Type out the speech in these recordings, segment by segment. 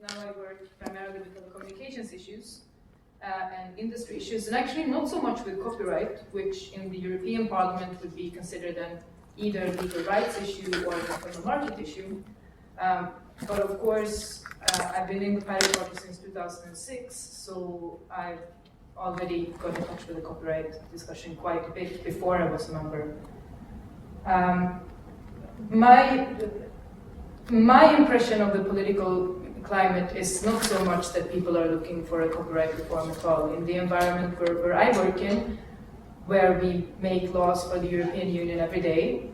Now I work primarily with telecommunications issues and industry issues, and actually not so much with copyright, which in the European Parliament would be considered an either legal rights issue or an internal market issue. But of course, I've been in the Pirate Party since 2006, so I've already got in touch with the copyright discussion quite a bit before I was a member. My impression of the political climate is not so much that people are looking for a copyright reform at all. In the environment where I work in, where we make laws for the European Union every day,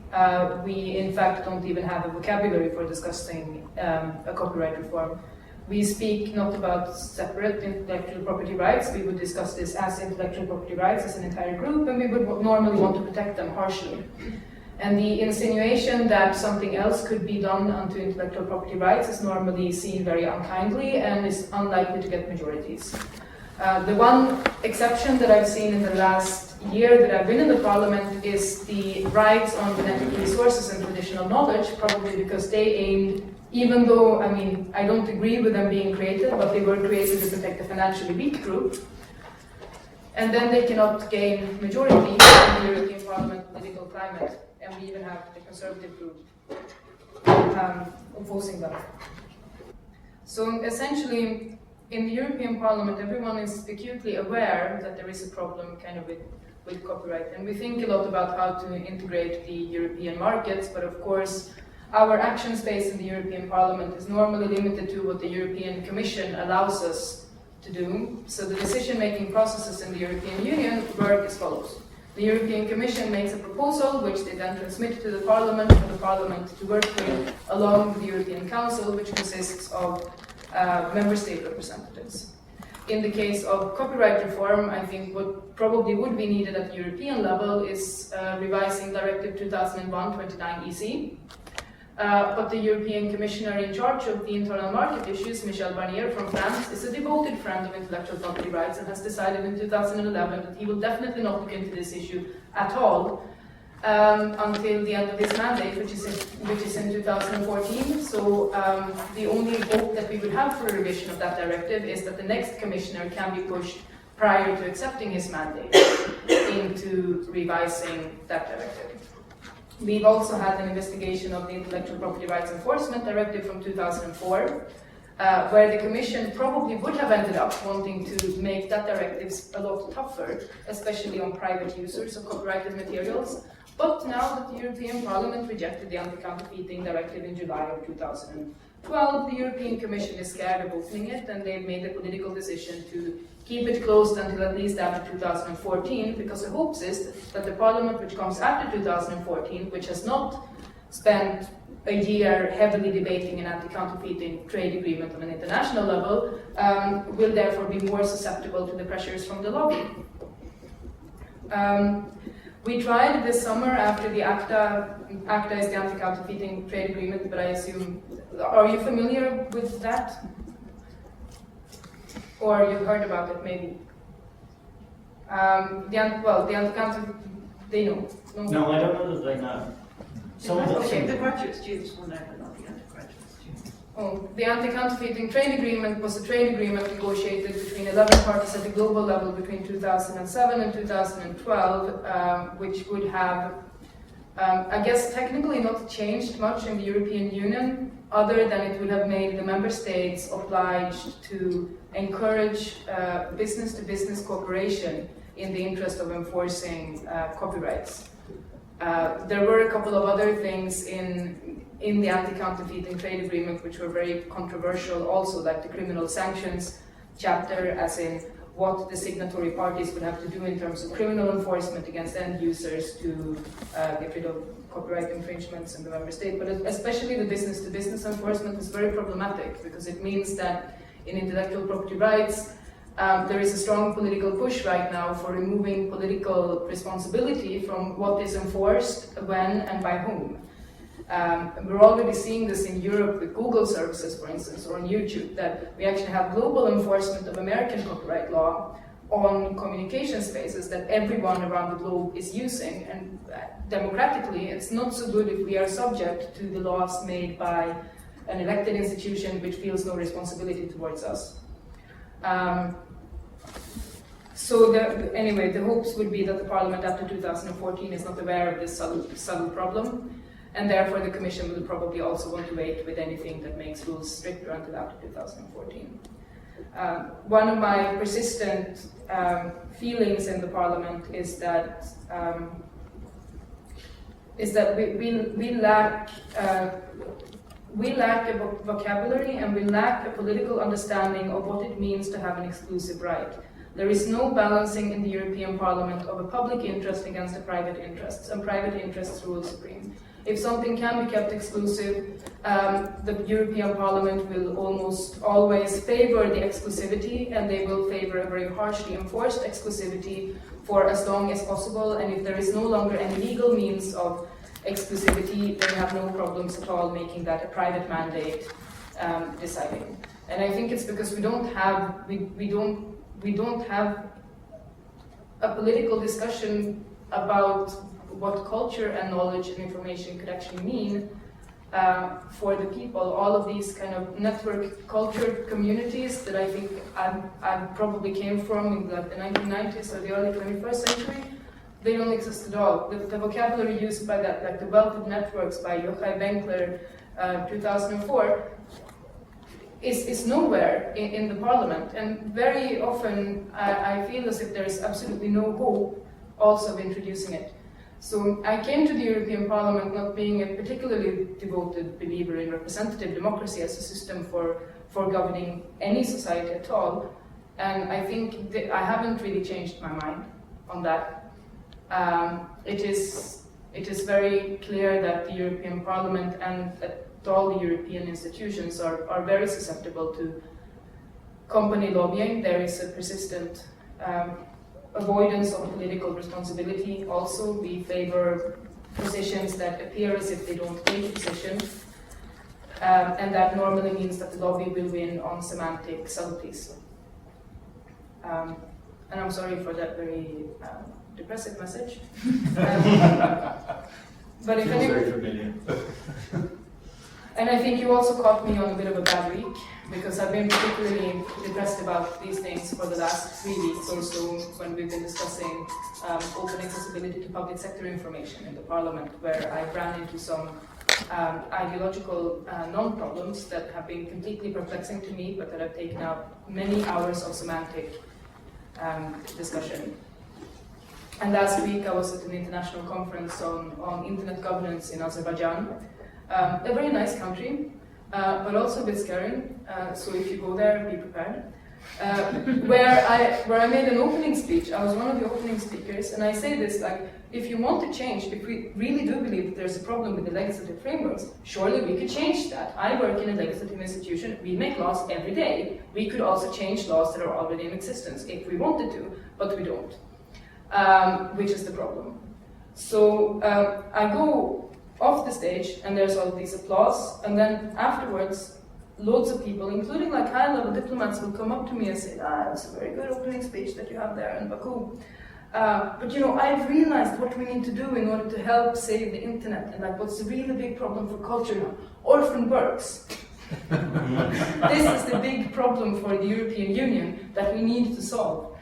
we in fact don't even have a vocabulary for discussing a copyright reform. We speak not about separate intellectual property rights, we would discuss this as intellectual property rights as an entire group, and we would normally want to protect them harshly. And the insinuation that something else could be done unto intellectual property rights is normally seen very unkindly and is unlikely to get majorities. The one exception that I've seen in the last year that I've been in the Parliament is the rights on genetic resources and traditional knowledge, probably because they aimed, even though, I mean, I don't agree with them being created, but they were created to protect the financially weak group. And then they cannot gain majority in the European Parliament political climate. And we even have the Conservative group opposing them. So essentially, in the European Parliament, everyone is acutely aware that there is a problem kind of with copyright. And we think a lot about how to integrate the European markets, but of course, our action space in the European Parliament is normally limited to what the European Commission allows us to do. So the decision-making processes in the European Union work as follows. The European Commission makes a proposal, which they then transmit to the Parliament for the Parliament to work with, along with the European Council, which consists of member state representatives. In the case of copyright reform, I think what probably would be needed at the European level is revising Directive 2001/29/EC. But the European Commissioner in charge of the internal market issues, Michel Barnier from France, is a devoted friend of intellectual property rights and has decided in 2011 that he will definitely not look into this issue at all until the end of his mandate, which is in 2014. So the only hope that we would have for a revision of that directive is that the next commissioner can be pushed prior to accepting his mandate into revising that directive. We've also had an investigation of the Intellectual Property Rights Enforcement Directive from 2004, where the Commission probably would have ended up wanting to make that directive a lot tougher, especially on private users of copyrighted materials. But now that the European Parliament rejected the Anti-Counterfeiting Directive in July of 2012, the European Commission is scared of opening it, and they've made a political decision to keep it closed until at least after 2014, because the hopes is that the Parliament which comes after 2014, which has not spent a year heavily debating an anti-counterfeiting trade agreement on an international level, will therefore be more susceptible to the pressures from the lobby. We tried this summer after the ACTA is the anti-counterfeiting trade agreement, but I assume, are you familiar with that? Or you've heard about it, maybe. The anti-counterfeiting, they know. No, I don't know that they know. The graduate students will know, but not the undergraduate students. Oh, the anti-counterfeiting trade agreement was a trade agreement negotiated between 11 parties at the global level between 2007 and 2012, which would have, I guess, technically not changed much in the European Union, other than it would have made the member states obliged to encourage business-to-business cooperation in the interest of enforcing copyrights. There were a couple of other things in the anti-counterfeiting trade agreement which were very controversial also, like the criminal sanctions chapter, as in what the signatory parties would have to do in terms of criminal enforcement against end users to get rid of copyright infringements in the member state. But especially the business-to-business enforcement is very problematic, because it means that in intellectual property rights, there is a strong political push right now for removing political responsibility from what is enforced, when, and by whom. We're already seeing this in Europe with Google services, for instance, or on YouTube, that we actually have global enforcement of American copyright law on communication spaces that everyone around the globe is using. And democratically, it's not so good if we are subject to the laws made by an elected institution which feels no responsibility towards us. Anyway, the hopes would be that the Parliament after 2014 is not aware of this subtle problem, and therefore the Commission will probably also want to wait with anything that makes rules stricter until after 2014. One of my persistent feelings in the Parliament is that we lack a vocabulary and we lack a political understanding of what it means to have an exclusive right. There is no balancing in the European Parliament of a public interest against a private interest, and private interests rule supreme. If something can be kept exclusive, the European Parliament will almost always favor the exclusivity, and they will favor a very harshly enforced exclusivity for as long as possible, and if there is no longer any legal means of exclusivity, they have no problems at all making that a private mandate deciding. And I think it's because we don't have a political discussion about what culture and knowledge and information could actually mean for the people. All of these kind of network culture communities that I think I probably came from in the 1990s or the early 21st century, they don't exist at all. The vocabulary used by that, like the wealth of networks by Yochai Benkler, 2004, is nowhere in the Parliament. And very often I feel as if there is absolutely no hope also of introducing it. So I came to the European Parliament not being a particularly devoted believer in representative democracy as a system for governing any society at all. And I think that I haven't really changed my mind on that. It is very clear that the European Parliament and all the European institutions are very susceptible to company lobbying. There is a persistent avoidance of political responsibility. Also, we favor positions that appear as if they don't take a position, and that normally means that the lobby will win on semantic subtleties. And I'm sorry for that very depressive message. But if any, very familiar. And I think you also caught me on a bit of a bad week, because I've been particularly depressed about these things for the last 3 weeks or so, when we've been discussing open accessibility to public sector information in the Parliament, where I ran into some ideological non-problems that have been completely perplexing to me, but that have taken out many hours of semantic discussion. And last week I was at an international conference on internet governance in Azerbaijan, a very nice country, but also a bit scary, so if you go there, be prepared. Where I made an opening speech. I was one of the opening speakers, and I say this, like, if you want to change, if we really do believe that there's a problem with the legislative frameworks, surely we could change that. I work in a legislative institution, we make laws every day. We could also change laws that are already in existence if we wanted to, but we don't, which is the problem. So I go off the stage, and there's all this applause, and then afterwards, loads of people, including like high-level diplomats, will come up to me and say, it's a very good opening speech that you have there in Baku. But you know, I've realized what we need to do in order to help save the internet, and like what's the really big problem for culture now? Orphan works. This is the big problem for the European Union that we need to solve.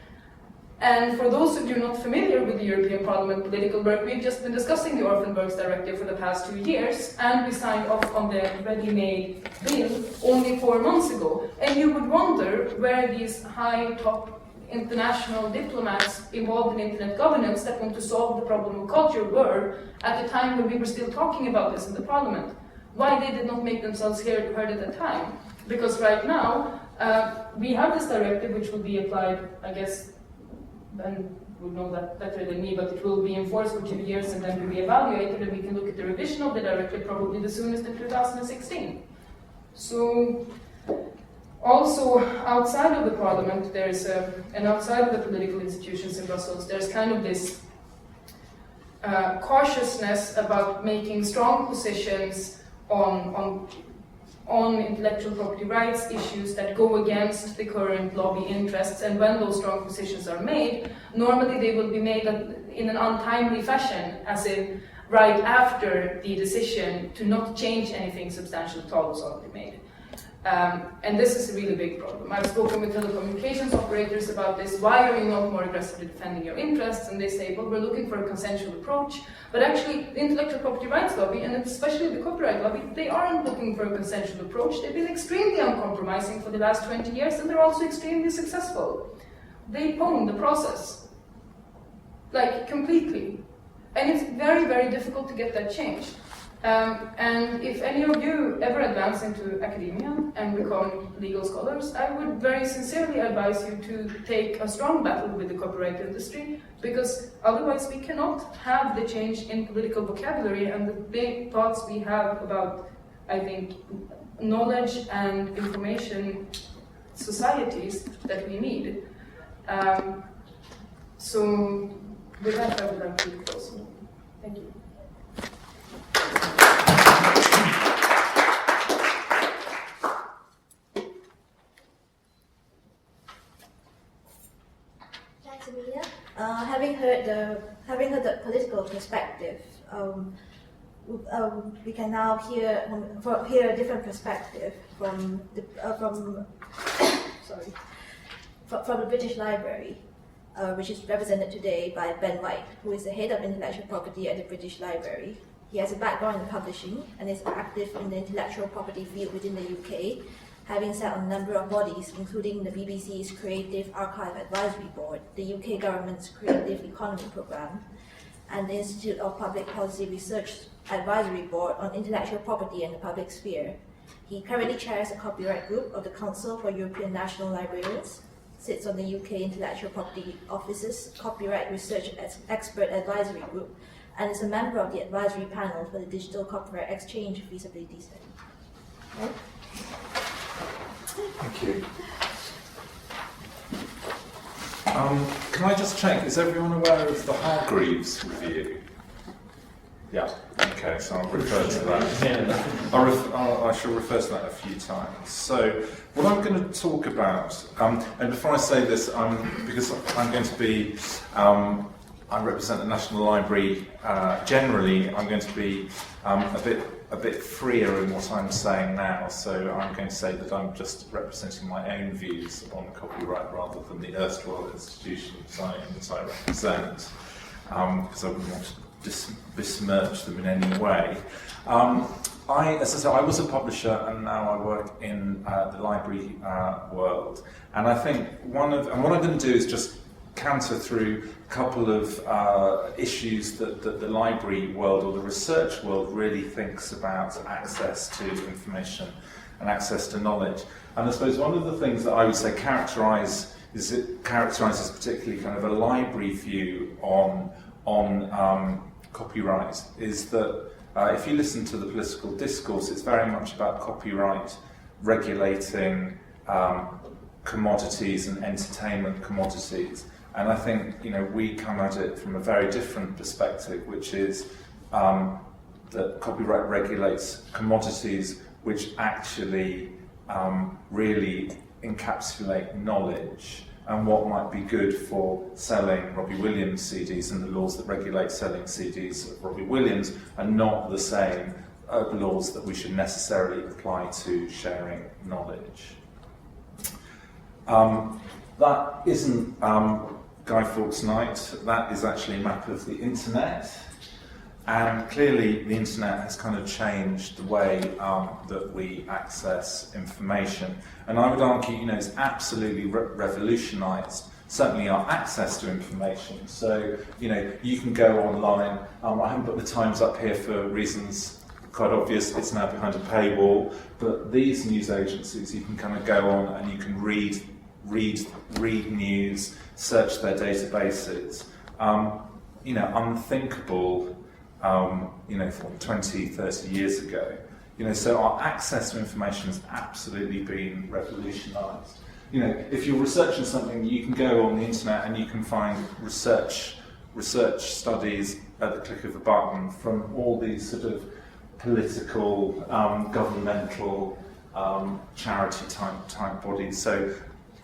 And for those of you not familiar with the European Parliament political work, we've just been discussing the Orphan Works Directive for the past 2 years, and we signed off on the ready-made bill only 4 months ago. And you would wonder where these high top international diplomats involved in internet governance that want to solve the problem of culture were at the time when we were still talking about this in the Parliament. Why they did not make themselves heard at the time? Because right now, we have this directive which will be applied, I guess, Ben would know that better than me, but it will be enforced for 2 years and then be reevaluated, and we can look at the revision of the directive probably the soonest in 2016. So, also outside of the Parliament, there's and outside of the political institutions in Brussels, there's kind of this cautiousness about making strong positions on intellectual property rights issues that go against the current lobby interests, and when those strong positions are made, normally they will be made in an untimely fashion, as in, right after the decision to not change anything substantial at all was already made. And this is a really big problem. I've spoken with telecommunications operators about this. Why are you not more aggressively defending your interests? And they say, well, we're looking for a consensual approach. But actually, the intellectual property rights lobby, and especially the copyright lobby, they aren't looking for a consensual approach. They've been extremely uncompromising for the last 20 years, and they're also extremely successful. They own the process, like completely. And it's very, very difficult to get that changed. And if any of you ever advance into academia and become legal scholars, I would very sincerely advise you to take a strong battle with the copyright industry, because otherwise we cannot have the change in political vocabulary and the big thoughts we have about, I think, knowledge and information societies that we need. So with that, I would like to close. Thank you. Thanks, Amelia. Having heard the political perspective, we can now hear a different perspective from the British Library, which is represented today by Ben White, who is the head of intellectual property at the British Library. He has a background in publishing and is active in the intellectual property field within the UK, having sat on a number of bodies, including the BBC's Creative Archive Advisory Board, the UK government's Creative Economy Programme, and the Institute of Public Policy Research Advisory Board on Intellectual Property and the Public Sphere. He currently chairs a copyright group of the Council for European National Librarians, sits on the UK Intellectual Property Office's Copyright Research Expert Advisory Group, and is a member of the advisory panel for the Digital Copyright Exchange feasibility study. Right? Thank you. Can I just check, is everyone aware of the Hargreaves review? Yeah, okay, so I'll refer to that. I shall refer to that a few times. So, what I'm going to talk about, and before I say this, because I'm going to be, I represent the National Library generally, I'm going to be a bit freer in what I'm saying now, so I'm going to say that I'm just representing my own views on copyright rather than the erstwhile institutions that I represent, because I wouldn't want to besmirch them in any way. As I said, I was a publisher and now I work in the library world, and I think what I'm going to do is just canter through a couple of issues that the library world or the research world really thinks about access to information and access to knowledge. And I suppose one of the things that I would say characterises particularly kind of a library view on copyright is that if you listen to the political discourse, it's very much about copyright regulating commodities and entertainment commodities. And I think, we come at it from a very different perspective, which is that copyright regulates commodities which actually really encapsulate knowledge and what might be good for selling Robbie Williams CDs, and the laws that regulate selling CDs of Robbie Williams are not the same laws that we should necessarily apply to sharing knowledge. That isn't Guy Fawkes Night, that is actually a map of the internet, and clearly the internet has kind of changed the way that we access information, and I would argue it's absolutely revolutionised certainly our access to information. So you can go online. I haven't put the times up here for reasons quite obvious, it's now behind a paywall, but these news agencies, you can kind of go on and you can read news, search their databases. Unthinkable, 20, 30 years ago. So our access to information has absolutely been revolutionised. If you're researching something, you can go on the internet and you can find research studies at the click of a button from all these sort of political, governmental, charity type bodies. So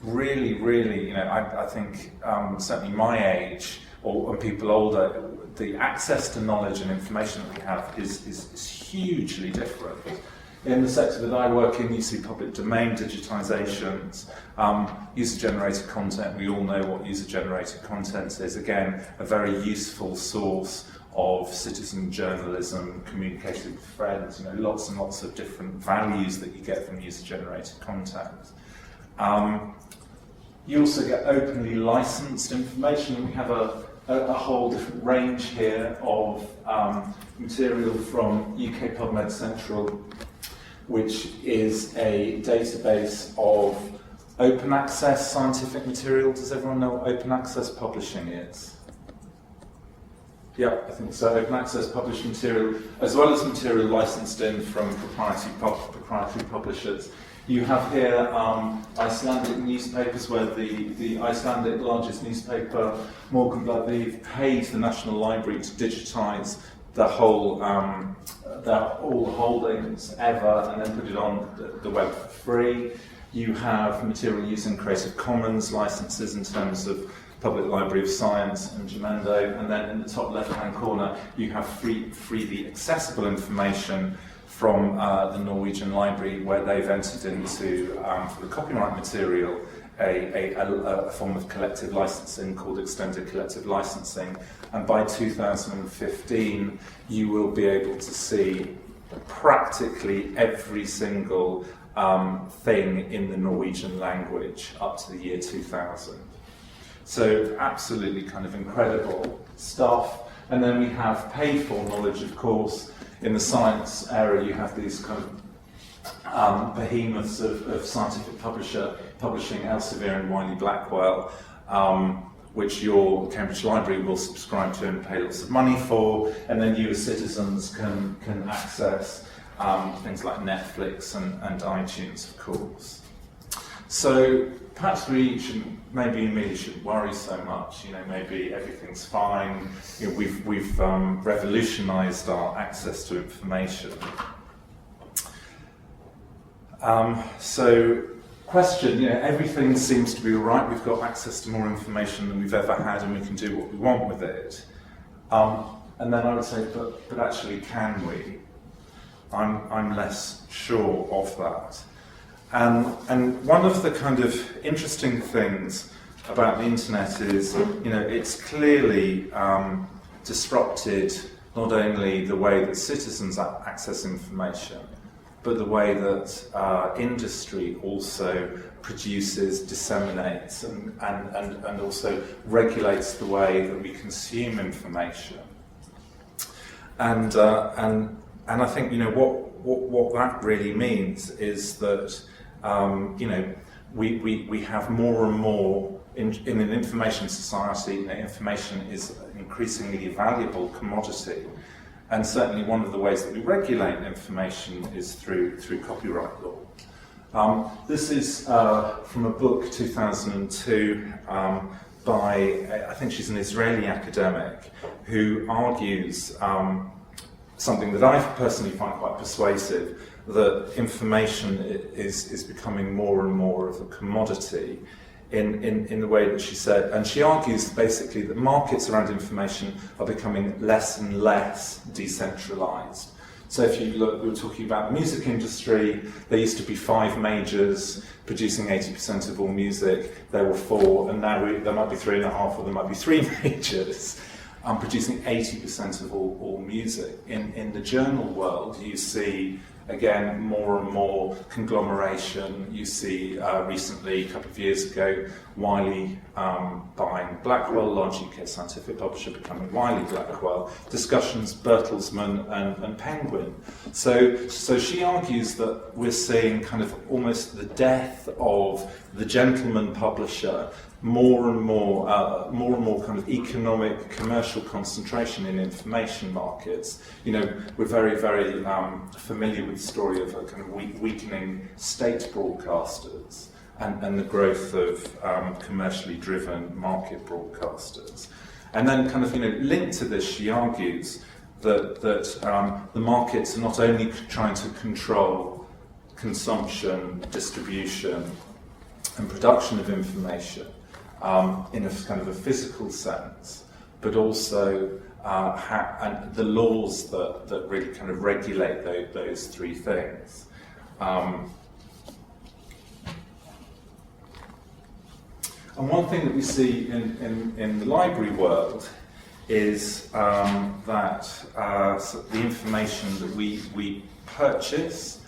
really, I think certainly my age or people older, the access to knowledge and information that we have is hugely different. In the sector that I work in, you see public domain digitizations, user-generated content. We all know what user-generated content is. Again, a very useful source of citizen journalism, communication with friends, lots and lots of different values that you get from user-generated content. You also get openly licensed information. We have a whole different range here of material from UK PubMed Central, which is a database of open access scientific material. Does everyone know what open access publishing is? Yeah, I think so. Open access published material, as well as material licensed in from proprietary publishers. You have here Icelandic newspapers, where the Icelandic largest newspaper, Morgunblaðið, paid the National Library to digitise all the holdings ever, and then put it on the web for free. You have material using Creative Commons licenses in terms of Public Library of Science and Gemendo, and then in the top left-hand corner you have freely accessible information from the Norwegian Library, where they've entered into, for the copyright material, a form of collective licensing called extended collective licensing. And by 2015, you will be able to see practically every single thing in the Norwegian language up to the year 2000. So absolutely kind of incredible stuff. And then we have paid for knowledge, of course. In the science area, you have these kind of behemoths of scientific publishing, Elsevier and Wiley-Blackwell, which your Cambridge Library will subscribe to and pay lots of money for, and then you as citizens can access things like Netflix and iTunes, of course. So perhaps maybe Amelia shouldn't worry so much. Maybe everything's fine. We've revolutionised our access to information. So, question: everything seems to be all right. We've got access to more information than we've ever had, and we can do what we want with it. And then I would say, but actually, can we? I'm less sure of that. And one of the kind of interesting things about the internet is, it's clearly disrupted not only the way that citizens access information, but the way that industry also produces, disseminates, and also regulates the way that we consume information. And I think what that really means is that we have more and more in an information society. Information is an increasingly valuable commodity, and certainly one of the ways that we regulate information is through copyright law. This is from a book 2002 by I think she's an Israeli academic who argues something that I personally find quite persuasive, that information is becoming more and more of a commodity in the way that she said. And she argues basically that markets around information are becoming less and less decentralized. So if you look, we were talking about the music industry, there used to be 5 majors producing 80% of all music. There were 4, and now there might be 3.5, or there might be 3 majors producing 80% of all music. In the journal world, you see, again, more and more conglomeration. You see recently, a couple of years ago, Wiley buying Blackwell, large UK scientific publisher becoming Wiley-Blackwell, discussions Bertelsmann and Penguin. So she argues that we're seeing kind of almost the death of the gentleman publisher, more and more kind of economic, commercial concentration in information markets. We're very, very familiar with the story of a kind of weakening state broadcasters and the growth of commercially driven market broadcasters. And then kind of, linked to this, she argues that the markets are not only trying to control consumption, distribution, and production of information, in a kind of a physical sense, but also and the laws that really kind of regulate those three things. And one thing that we see in the library world is that the information that we purchase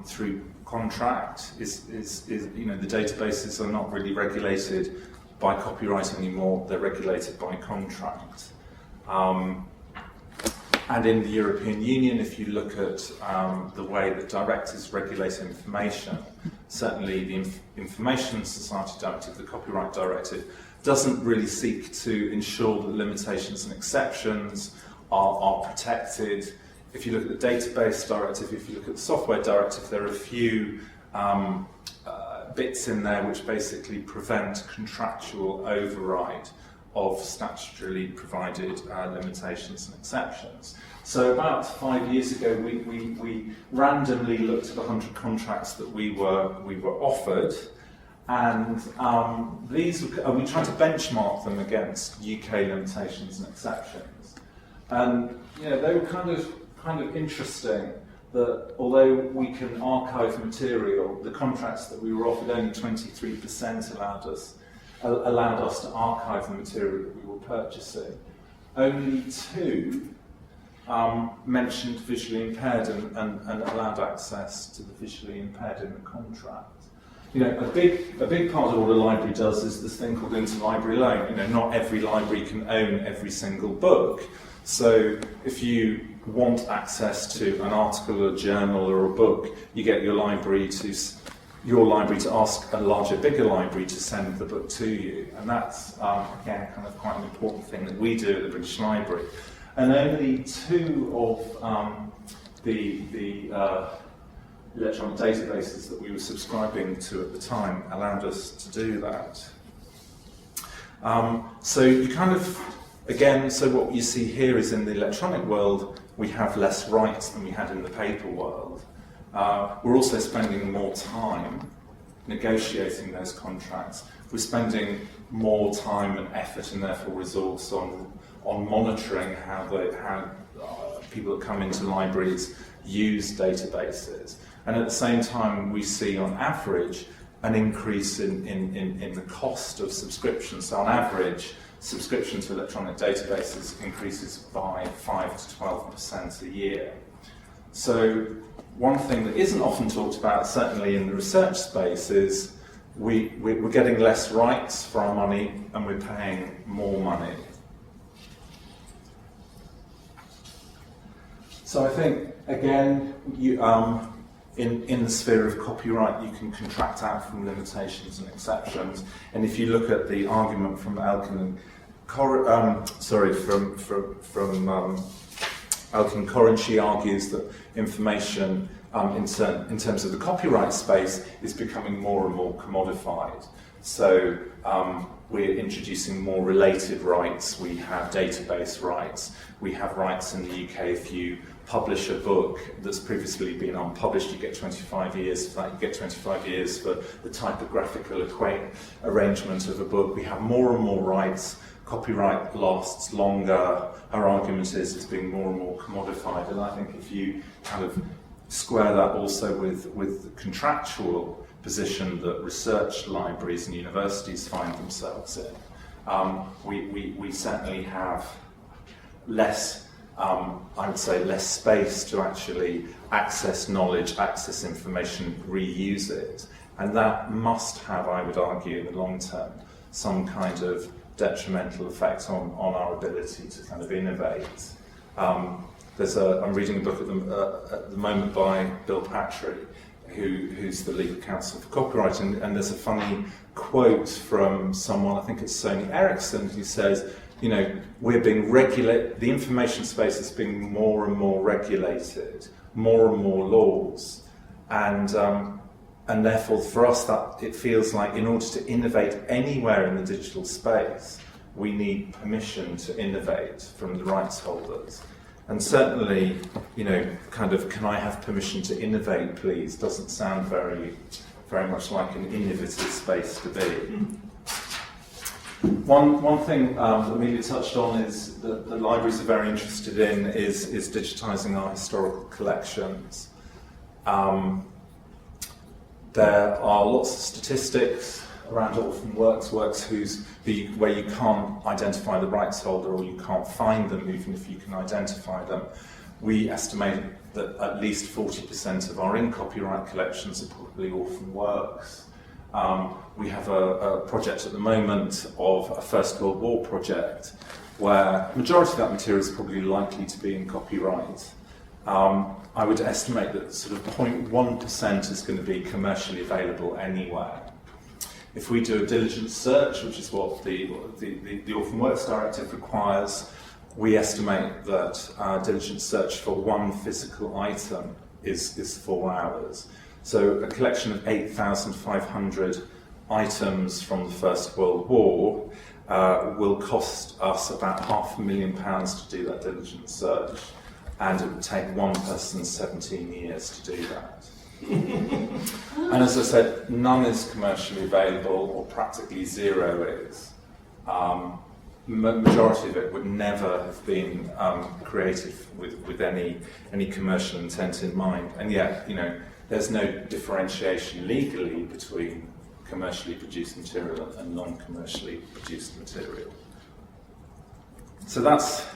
through contract is the databases are not really regulated by copyright anymore, they're regulated by contract. And in the European Union, if you look at the way that directors regulate information, certainly the Information Society Directive, the Copyright Directive, doesn't really seek to ensure that limitations and exceptions are protected. If you look at the Database Directive, if you look at the Software Directive, there are a few bits in there which basically prevent contractual override of statutorily provided limitations and exceptions. So about 5 years ago, we randomly looked at 100 contracts that we were offered, and we tried to benchmark them against UK limitations and exceptions. And they were kind of interesting. That although we can archive material, the contracts that we were offered, only 23% allowed us to archive the material that we were purchasing. Only 2 mentioned visually impaired and allowed access to the visually impaired in the contract. A big part of what a library does is this thing called interlibrary loan. Not every library can own every single book. So if you want access to an article, a journal, or a book, you get your library to ask a larger, bigger library to send the book to you. And that's, again, kind of quite an important thing that we do at the British Library. And only 2 of the electronic databases that we were subscribing to at the time allowed us to do that. So you kind of, again, so what you see here is in the electronic world, we have less rights than we had in the paper world. We're also spending more time negotiating those contracts. We're spending more time and effort and therefore resource on monitoring how people that come into libraries use databases. And at the same time, we see on average an increase in the cost of subscription. So on average, subscription to electronic databases increases by 5 to 12% a year. So one thing that isn't often talked about, certainly in the research space, is we're getting less rights for our money and we're paying more money. So I think, again, in the sphere of copyright, you can contract out from limitations and exceptions. And if you look at the argument from Elkin and Elkin Corin, she argues that information in terms of the copyright space is becoming more and more commodified. So we're introducing more related rights. We have database rights. We have rights in the UK. If you publish a book that's previously been unpublished, you get 25 years for that. You get 25 years for the typographical arrangement of a book. We have more and more rights. Copyright lasts longer. Her argument is it's being more and more commodified. And I think if you kind of square that also with the contractual position that research libraries and universities find themselves in, we certainly have less, I would say, less space to actually access knowledge, access information, reuse it. And that must have, I would argue, in the long term, some kind of detrimental effect on our ability to kind of innovate. I'm reading a book at the moment by Bill Patron, who's the legal counsel for copyright, and there's a funny quote from someone, I think it's Sony Ericsson, who says, we're being regulated, the information space is being more and more regulated, more and more laws, and therefore for us that it feels like in order to innovate anywhere in the digital space, we need permission to innovate from the rights holders. And certainly, kind of, can I have permission to innovate, please, doesn't sound very, very much like an innovative space to be. One thing that Amelia touched on is that the libraries are very interested in is digitising our historical collections. There are lots of statistics around orphan works where you can't identify the rights holder or you can't find them even if you can identify them. We estimate that at least 40% of our in-copyright collections are probably orphan works. We have a project at the moment of a First World War project where the majority of that material is probably likely to be in copyright. I would estimate that sort of 0.1% is going to be commercially available anywhere. If we do a diligent search, which is what the Orphan Works Directive requires, we estimate that diligent search for one physical item is 4 hours. So a collection of 8,500 items from the First World War will cost us about £500,000 to do that diligent search, and it would take one person 17 years to do that. And as I said, none is commercially available, or practically zero is. Majority of it would never have been created with any commercial intent in mind, and yet, there's no differentiation legally between commercially produced material and non-commercially produced material. So that's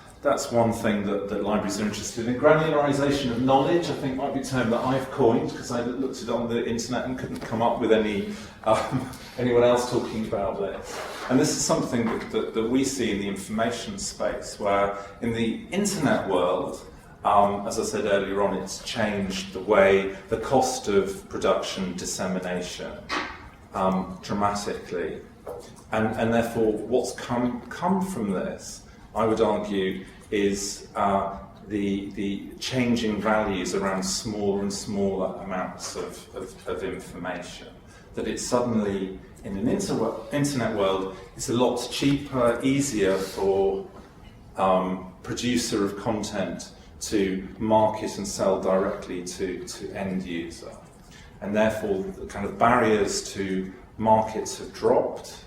one thing that libraries are interested in. Granularisation of knowledge, I think, might be a term that I've coined, because I looked at it on the internet and couldn't come up with anyone else talking about this. And this is something that we see in the information space, where in the internet world, as I said earlier on, it's changed the way, the cost of production dissemination dramatically. And therefore, what's come from this, I would argue, is the changing values around smaller and smaller amounts of information. That it's suddenly, in an internet world, it's a lot cheaper, easier for producer of content to market and sell directly to end user. And therefore, the kind of barriers to markets have dropped,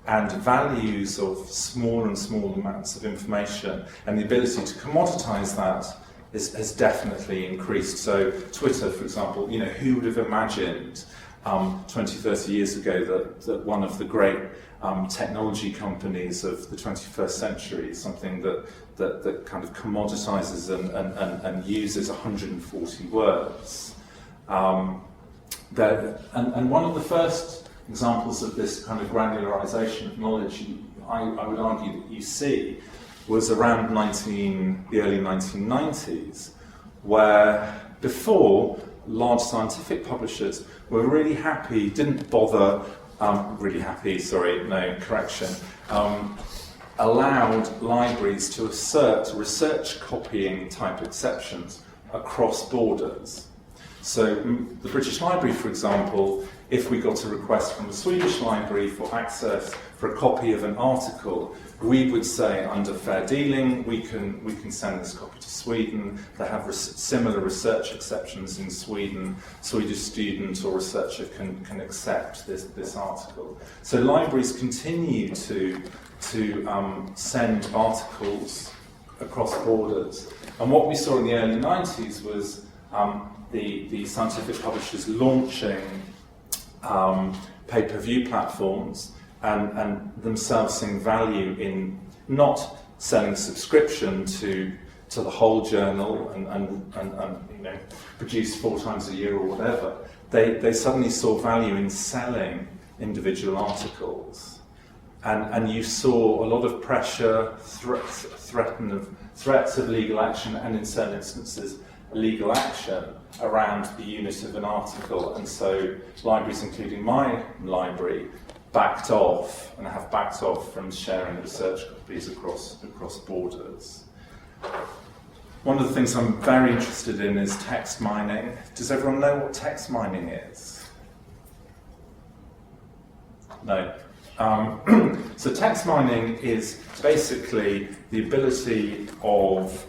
and values of smaller and smaller amounts of information and the ability to commoditize that has definitely increased. So Twitter, for example, who would have imagined 20, 30 years ago that one of the great technology companies of the 21st century is something that kind of commoditizes and uses 140 words. And one of the first examples of this kind of granularization of knowledge, I would argue that you see, was around the early 1990s, where before large scientific publishers were really happy, allowed libraries to assert research copying type exceptions across borders. So the British Library, for example, if we got a request from the Swedish Library for access for a copy of an article, we would say, under fair dealing, we can send this copy to Sweden. They have similar research exceptions in Sweden. Swedish student or researcher can accept this article. So libraries continue to send articles across borders. And what we saw in the early 90s was the scientific publishers launching pay-per-view platforms and themselves seeing value in not selling subscription to the whole journal and produce 4 times a year or whatever. They suddenly saw value in selling individual articles, and you saw a lot of pressure, threats of legal action, and in certain instances legal action around the unit of an article. And so libraries, including my library, backed off and have backed off from sharing research copies across borders. One of the things I'm very interested in is text mining. Does everyone know what text mining is? No. So text mining is basically the ability of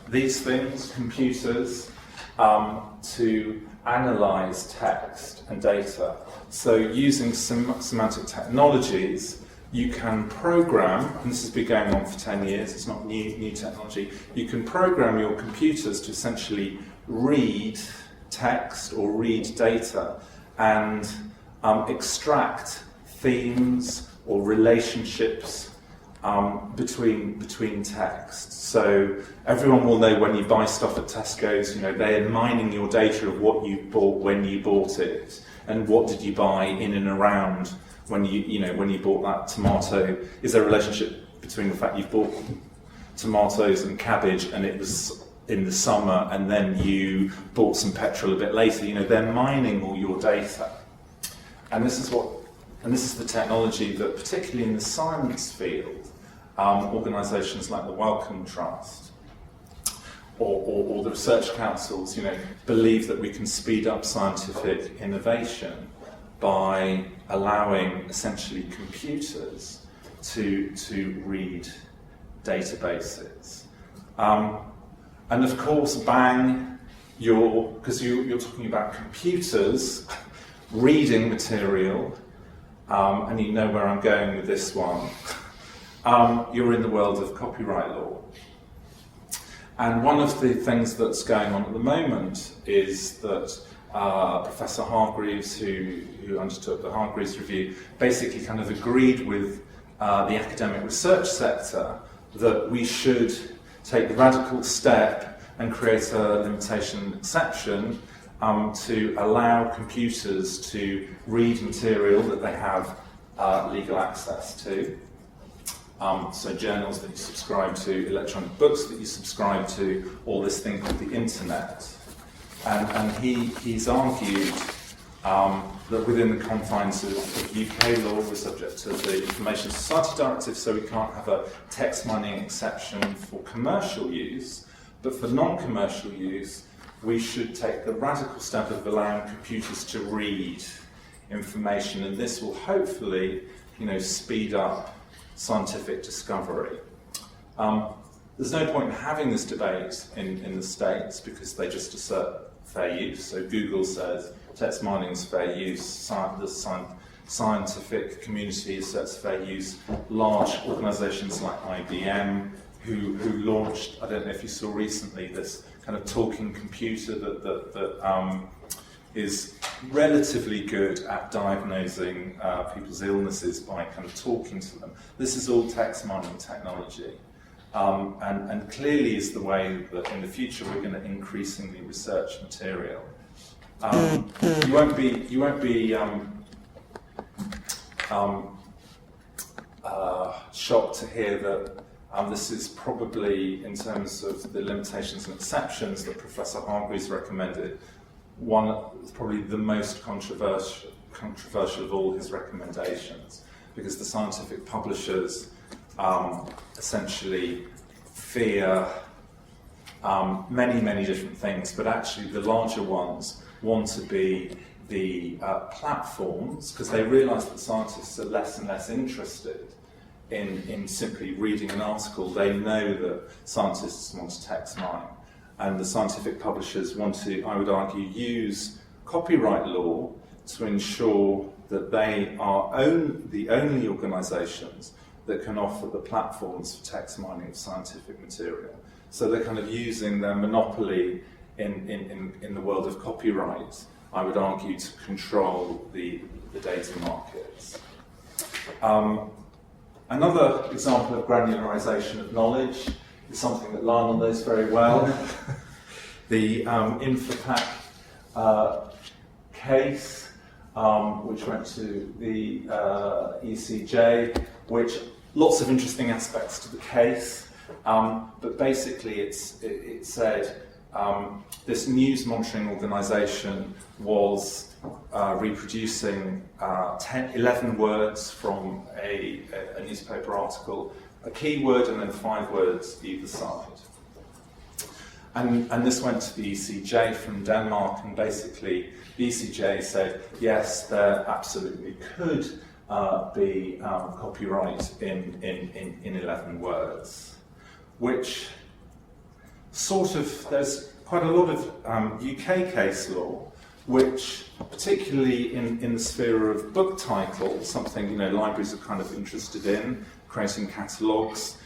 these things, computers, to analyze text and data. So using semantic technologies, you can program, and this has been going on for 10 years, it's not new technology, you can program your computers to essentially read text or read data and extract themes or relationships between texts. So everyone will know when you buy stuff at Tesco's, they're mining your data of what you bought, when you bought it, and what did you buy in and around when you bought that tomato. Is there a relationship between the fact you've bought tomatoes and cabbage and it was in the summer and then you bought some petrol a bit later? They're mining all your data. And this is the technology that, particularly in the science field, organisations like the Wellcome Trust or the research councils, believe that we can speed up scientific innovation by allowing essentially computers to read databases. And of course, bang, because you're talking about computers reading material, and you know where I'm going with this one, you're in the world of copyright law. And one of the things that's going on at the moment is that Professor Hargreaves, who undertook the Hargreaves Review, basically kind of agreed with the academic research sector that we should take the radical step and create a limitation exception to allow computers to read material that they have legal access to. So journals that you subscribe to, electronic books that you subscribe to, or this thing called the internet. And he's argued that within the confines of UK law, we're subject to the Information Society Directive, so we can't have a text mining exception for commercial use, but for non-commercial use, we should take the radical step of allowing computers to read information, and this will hopefully, speed up scientific discovery. There's no point in having this debate in the States because they just assert fair use. So Google says text mining is fair use, the scientific community asserts fair use. Large organisations like IBM, who launched, I don't know if you saw recently, this kind of talking computer that is relatively good at diagnosing people's illnesses by kind of talking to them. This is all text mining technology. And clearly is the way that in the future we're going to increasingly research material. You won't be shocked to hear that this is probably, in terms of the limitations and exceptions that Professor Hargreaves recommended, probably the most controversial of all his recommendations, because the scientific publishers essentially fear many different things, but actually the larger ones want to be the platforms, because they realise that scientists are less and less interested in simply reading an article. They know that scientists want to text mine, and the scientific publishers want to, I would argue, use copyright law to ensure that they are the only organisations that can offer the platforms for text mining of scientific material. So they're kind of using their monopoly in the world of copyright, I would argue, to control the data markets. Another example of granularisation of knowledge is something that Lionel knows very well. The INFAPAC case, which went to the ECJ, which lots of interesting aspects to the case, but basically it said this news monitoring organisation was reproducing 11 words from a newspaper article, a keyword and then 5 words either side. And this went to the ECJ from Denmark, and basically the ECJ said, yes, there absolutely could be copyright in 11 words, which sort of, there's quite a lot of UK case law which, particularly in the sphere of book titles, something libraries are kind of interested in, creating catalogues,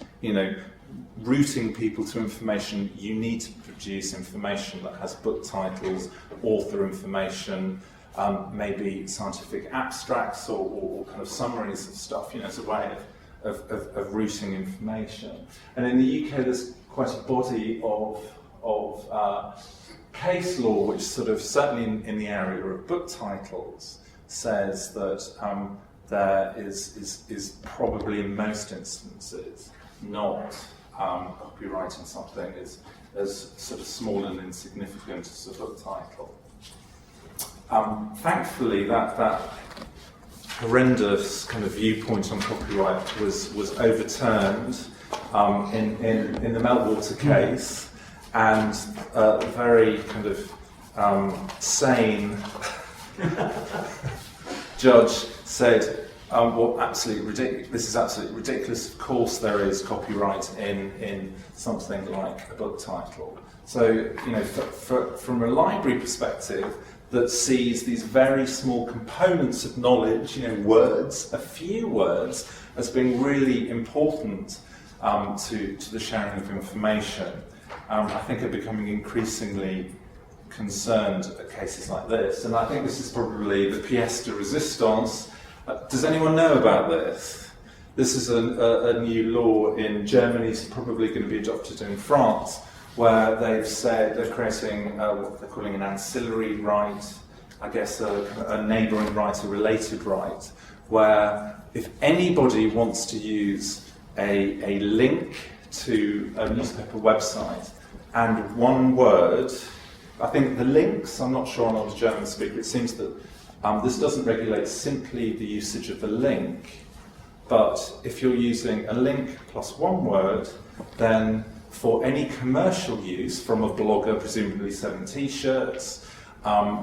routing people to information. You need to produce information that has book titles, author information, maybe scientific abstracts or kind of summaries of stuff, as a way of routing information. And in the UK, there's quite a body of case law, which sort of, certainly in the area of book titles, says that there is probably in most instances not copyrighting something as sort of small and insignificant as a book title. Thankfully, that horrendous kind of viewpoint on copyright was overturned in the Meltwater case, and a very kind of sane judge said, well, absolutely ridiculous. This is absolutely ridiculous. Of course, there is copyright in something like a book title. So, from a library perspective, that sees these very small components of knowledge, words, a few words, as being really important to the sharing of information. I think are becoming increasingly concerned at cases like this, and I think this is probably the pièce de résistance. Does anyone know about this? This is a new law in Germany. It's probably going to be adopted in France, where they've said they're creating what they're calling an ancillary right, I guess a neighbouring right, a related right, where if anybody wants to use a link to a newspaper website and one word, I think the links, I'm not sure, I'm not a German speaker, it seems that this doesn't regulate simply the usage of the link, but if you're using a link plus one word, then for any commercial use, from a blogger presumably selling t-shirts,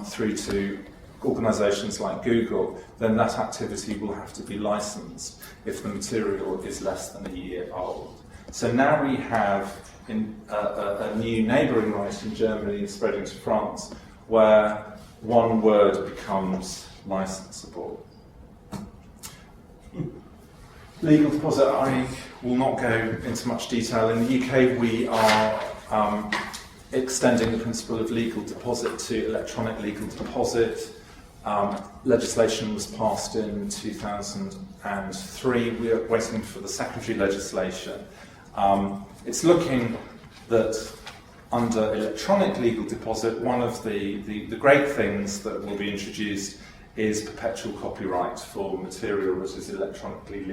through to organisations like Google, then that activity will have to be licensed if the material is less than a year old. So now we have a new neighbouring right in Germany spreading to France, where one word becomes licensable. Legal deposit, I will not go into much detail. In the UK, we are extending the principle of legal deposit to electronic legal deposit. Legislation was passed in 2003. We are waiting for the secondary legislation. It's looking that under electronic legal deposit, one of the great things that will be introduced is perpetual copyright for material that is electronically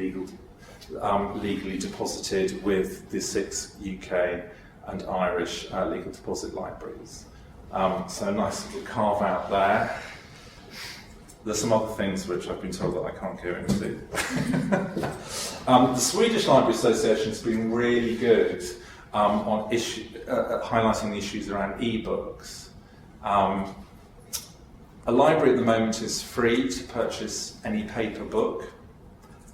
legally deposited with the 6 UK and Irish legal deposit libraries. So a nice little carve out there. There's some other things which I've been told that I can't go into. The Swedish Library Association has been really good on highlighting the issues around e-books. A library at the moment is free to purchase any paper book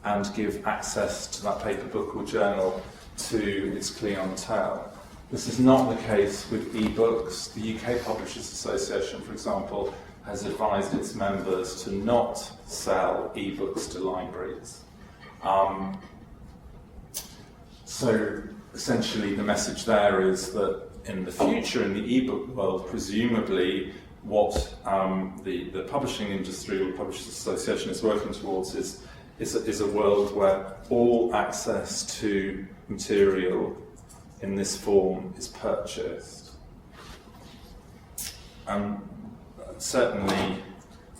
and give access to that paper book or journal to its clientele. This is not the case with e-books. The UK Publishers Association, for example, has advised its members to not sell e-books to libraries. So essentially the message there is that in the future, in the e-book world, presumably what the publishing industry or Publishers Association is working towards is a world where all access to material in this form is purchased. Certainly,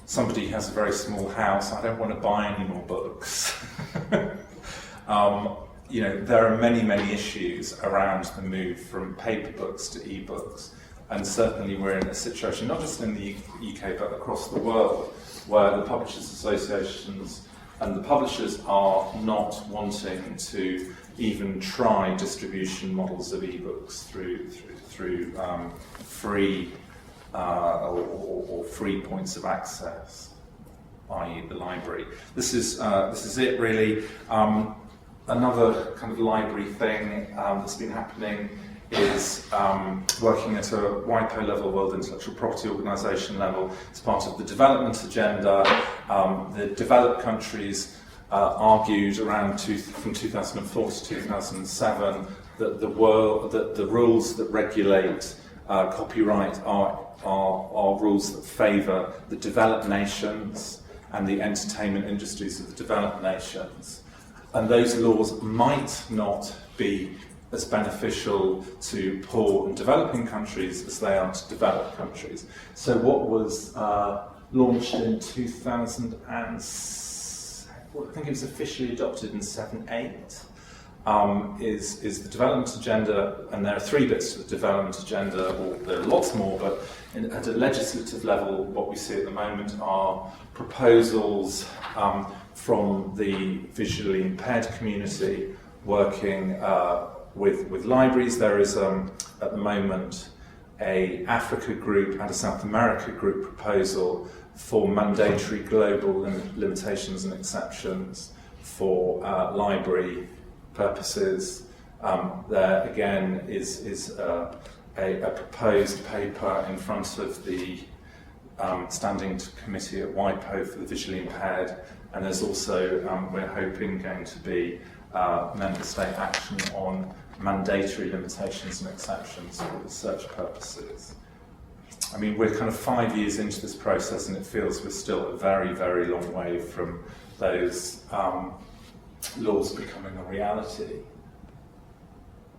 somebody has a very small house, I don't want to buy any more books. There are many, many issues around the move from paper books to e-books, and certainly we're in a situation, not just in the UK, but across the world, where the Publishers Associations and the publishers are not wanting to even try distribution models of e-books through free or free points of access, i.e. the library. This is it really. Another kind of library thing that's been happening is working at a WIPO level, World Intellectual Property Organisation level, as part of the development agenda. The developed countries argued from 2004 to 2007 that the rules that regulate copyright are rules that favour the developed nations and the entertainment industries of the developed nations. And those laws might not be as beneficial to poor and developing countries as they are to developed countries. So what was launched in 2006, I think it was officially adopted in 7-8, is the development agenda, and there are 3 bits to the development agenda, or there are lots more, but at a legislative level, what we see at the moment are proposals from the visually impaired community working with libraries. There is at the moment an Africa group and a South America group proposal for mandatory global limitations and exceptions for library purposes. There again is a proposed paper in front of the Standing Committee at WIPO for the visually impaired, and there's also, we're hoping, going to be member state action on mandatory limitations and exceptions for research purposes. I mean, we're kind of 5 years into this process, and it feels we're still a very, very long way from those laws becoming a reality.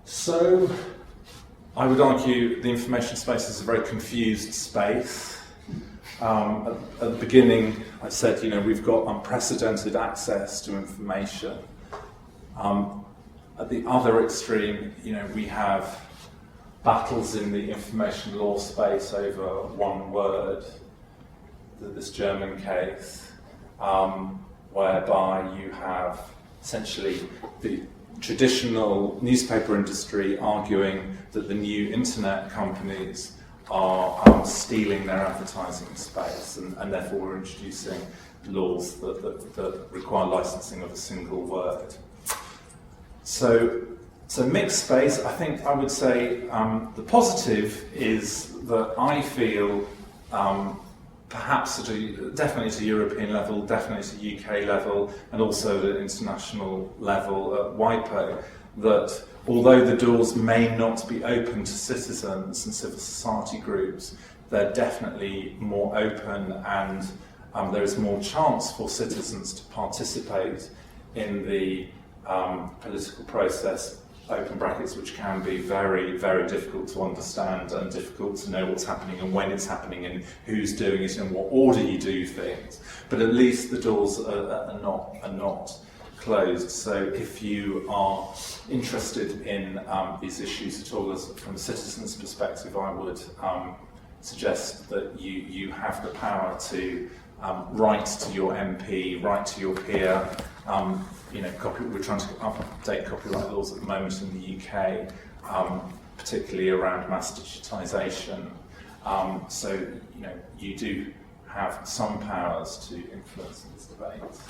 So, I would argue the information space is a very confused space. At the beginning, I said, we've got unprecedented access to information. At the other extreme, we have battles in the information law space over one word, this German case, whereby you have essentially the traditional newspaper industry arguing that the new internet companies are stealing their advertising space, and therefore we're introducing laws that require licensing of a single word. So mixed space. I think I would say the positive is that I feel perhaps definitely at a European level, definitely at a UK level, and also at an international level at WIPO, that although the doors may not be open to citizens and civil society groups, they're definitely more open, and there is more chance for citizens to participate in the political process, open brackets, which can be very, very difficult to understand and difficult to know what's happening and when it's happening and who's doing it and what order you do things. But at least the doors are not closed. So if you are interested in these issues at all from a citizen's perspective, I would suggest that you have the power to write to your MP, write to your peer. We're trying to update copyright laws at the moment in the UK, particularly around mass digitisation. So you do have some powers to influence these debates.